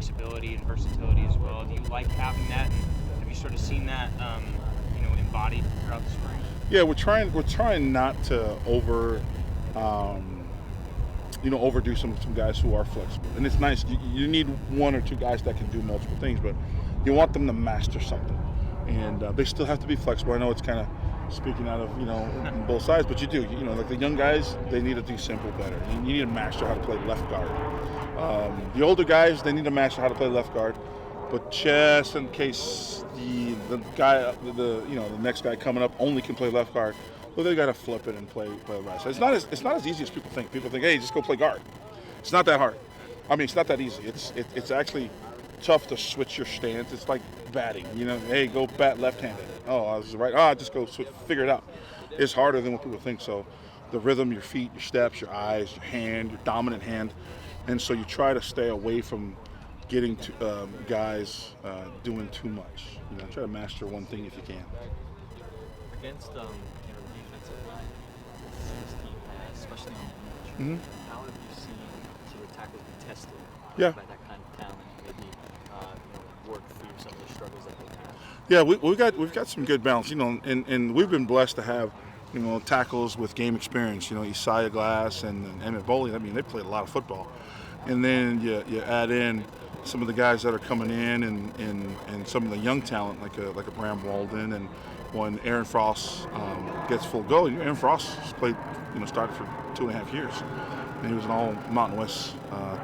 flexibility and versatility as well. Do you like having that? And have you sort of seen that, embodied throughout the spring? Yeah, we're trying not to overdo some guys who are flexible. And it's nice. You need one or two guys that can do multiple things, but you want them to master something. And they still have to be flexible. I know it's kind of speaking out of both sides, but you do. Like the young guys, they need to do simple better. You need to master how to play left guard. The older guys, they need to master how to play left guard. But just in case the guy, the next guy coming up only can play left guard, well, they got to flip it and play right side. It's not as easy as people think. People think, hey, just go play guard. It's not that hard. I mean, it's not that easy. It's actually tough to switch your stance. It's like batting. Hey, go bat left-handed. Oh, I was right. Just go figure it out. It's harder than what people think. So, the rhythm, your feet, your steps, your eyes, your hand, your dominant hand, and so you try to stay away from getting to guys doing too much. Try to master one thing if you can. Against the defensive line, this team has, especially on the edge, how have you seen sort of tackles be tested Yeah. by that kind of talent? Maybe work through some of the struggles that they have. Yeah, we've got some good balance. And we've been blessed to have tackles with game experience. Isaiah Glass and Emmett Boley. I mean, they played a lot of football. And then you add in some of the guys that are coming in and some of the young talent like a Bram Walden, and when Aaron Frost gets full go. Aaron Frost played, started for 2.5 years, and he was an all Mountain West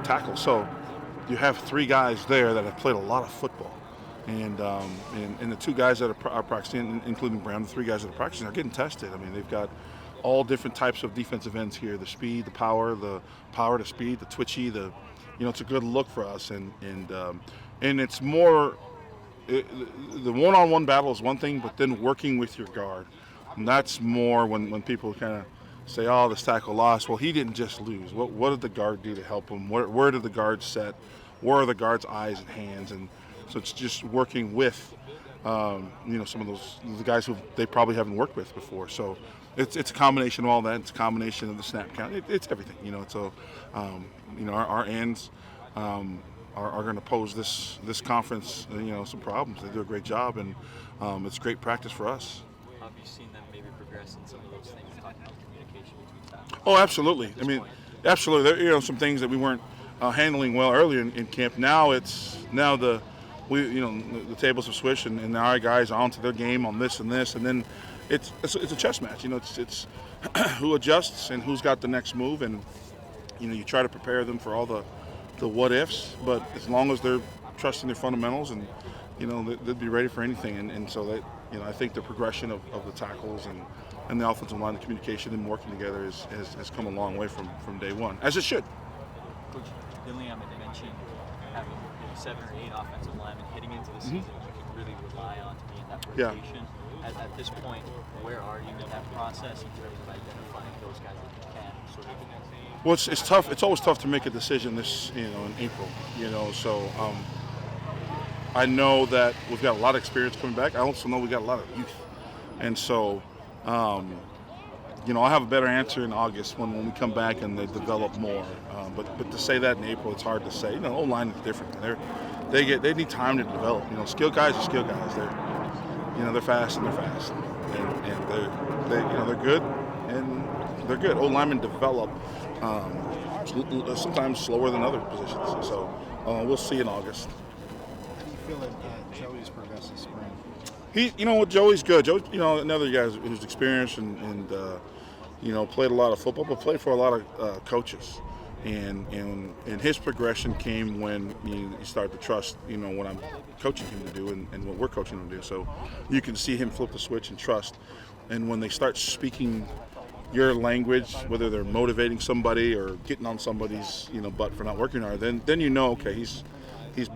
tackle. So you have three guys there that have played a lot of football, and the two guys that are practicing, including Bram, the three guys that are practicing are getting tested. I mean, they've got all different types of defensive ends here: the speed, the power to speed, the twitchy, it's a good look for us, and it's more. The one-on-one battle is one thing, but then working with your guard, and that's more when people kind of say, "Oh, this tackle lost." Well, he didn't just lose. What did the guard do to help him? Where did the guard set? Where are the guard's eyes and hands? And so it's just working with, some of the guys who they probably haven't worked with before. So it's a combination of all that. It's a combination of the snap count. It's everything. So our ends. Are going to pose this conference, some problems. They do a great job, and it's great practice for us. Have you seen them maybe progress in some of those things, talking about communication between tackles? Oh, absolutely. I mean, absolutely. There, some things that we weren't handling well earlier in camp. Now the tables have switched, and now our guys are onto their game on this, and then it's a chess match. It's who adjusts and who's got the next move, and you try to prepare them for all the what ifs, but as long as they're trusting their fundamentals, and they'd be ready for anything, and so that I think the progression of the tackles and the offensive line, the communication and working together has come a long way from day one, as it should. Coach Dillingham had mentioned having 7 or 8 offensive linemen hitting into the season you could really rely on to be in that rotation. At this point, where are you in that process in terms of identifying those guys that you can sort of? Well, it's tough. It's always tough to make a decision in April. So I know that we've got a lot of experience coming back. I also know we got a lot of youth, and so I'll have a better answer in August when we come back and they develop more. But to say that in April, it's hard to say. O-line is different. They need time to develop. Skill guys are skill guys. They're fast and they're fast, and they're good and they're good. O-linemen develop. Sometimes slower than other positions. So we'll see in August. How do you feel that Joey's progressed this spring? Joey's good. Joey, another guy who's experienced and played a lot of football, but played for a lot of coaches. And his progression came when you start to trust, what I'm coaching him to do and what we're coaching him to do. So you can see him flip the switch and trust. And when they start speaking your language, whether they're motivating somebody or getting on somebody's butt for not working hard, then okay, he's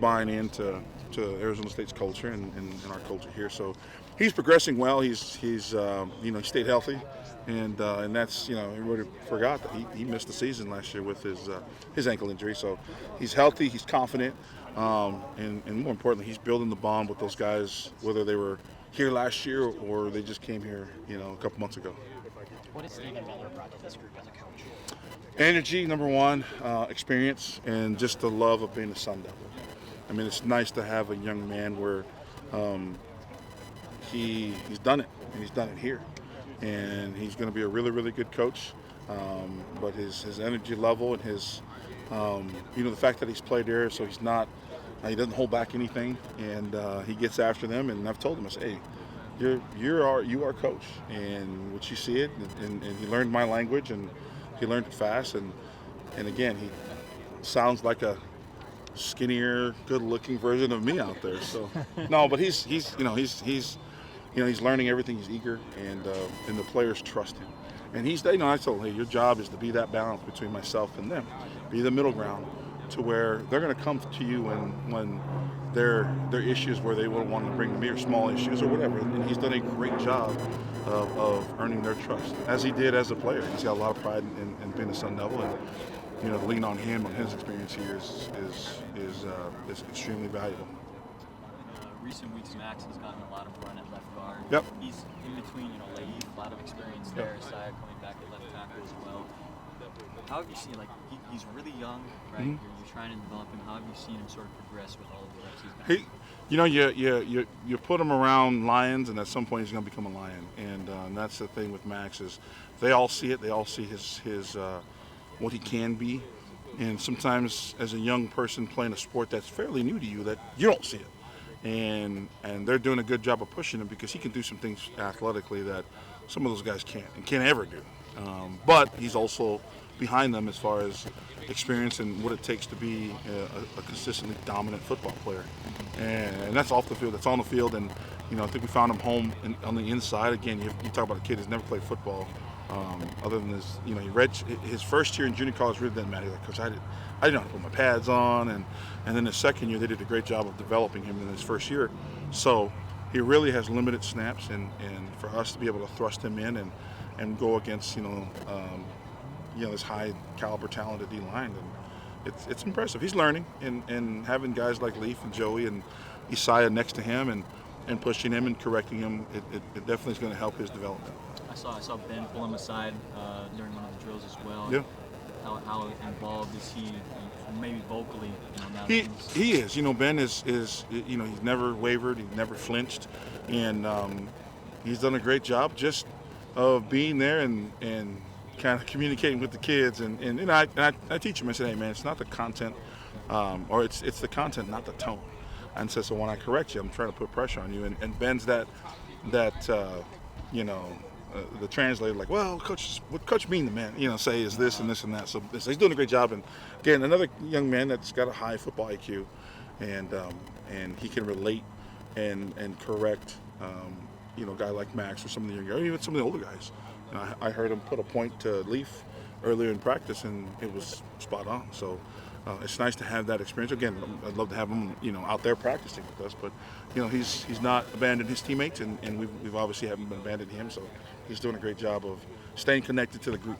buying into Arizona State's culture and our culture here. So he's progressing well. He stayed healthy, and that's everybody forgot that he missed the season last year with his ankle injury. So he's healthy, he's confident, and more importantly, he's building the bond with those guys, whether they were here last year or they just came here a couple months ago. What has Stephen Miller brought to this group as a coach? Energy, number one, experience, and just the love of being a Sun Devil. I mean, it's nice to have a young man where he's done it, and he's done it here. And he's going to be a really, really good coach. But his energy level and his, the fact that he's played there, so he's not, he doesn't hold back anything, and he gets after them. And I've told him, I say, hey, you are coach, and would you see it? And he learned my language, and he learned it fast. And again, he sounds like a skinnier, good-looking version of me out there. So no, but he's learning everything. He's eager, and the players trust him. And I told him, hey, your job is to be that balance between myself and them, be the middle ground, to where they're going to come to you when their issues where they will want to bring me, or small issues or whatever. And he's done a great job of earning their trust, as he did as a player. He's got a lot of pride in being a Sun Devil, and to lean on him, on his experience here is extremely valuable. Recent weeks, Max has gotten a lot of run at left guard. Yep. He's in between, Leif, a lot of experience there. Saga coming back at left tackle as well. How have you seen, he's really young, right? Mm-hmm. You're trying to develop him. How have you seen him sort of progress with all of the reps he's gotten? You put him around lions, and at some point he's going to become a lion. And that's the thing with Max, is they all see it. They all see his what he can be. And sometimes, as a young person playing a sport that's fairly new to you, that you don't see it. And they're doing a good job of pushing him, because he can do some things athletically that some of those guys can't and can't ever do. But he's also behind them as far as experience and what it takes to be a consistently dominant football player. And that's off the field. That's on the field. And I think we found him home on the inside. Again, you talk about a kid who's never played football. Other than this, he read his first year in junior college really didn't matter. He's like, Coach, I didn't know how to put my pads on, and then his second year they did a great job of developing him in his first year. So he really has limited snaps, and for us to be able to thrust him in and go against this high caliber talented D line, and it's impressive. He's learning, and having guys like Leif and Joey and Isaiah next to him and pushing him and correcting him, it definitely is going to help his development. I saw Ben pull him aside during one of the drills as well. Yeah. How involved is he, maybe vocally? Now He is. Ben is he's never wavered. He's never flinched, and he's done a great job just of being there and kind of communicating with the kids. And I teach him. I said, hey man, it's not the content, or it's the content, not the tone. And so when I correct you, I'm trying to put pressure on you. And Ben's the translator, like, well, coach, what coach mean the man, say is this and this and that. So he's doing a great job. And again, another young man that's got a high football IQ, and he can relate and correct, a guy like Max or some of the younger, or even some of the older guys. I heard him put a point to Leaf earlier in practice, and it was spot on. So it's nice to have that experience. Again, I'd love to have him, out there practicing with us. But, he's not abandoned his teammates, and we've obviously haven't been abandoning him. So he's doing a great job of staying connected to the group.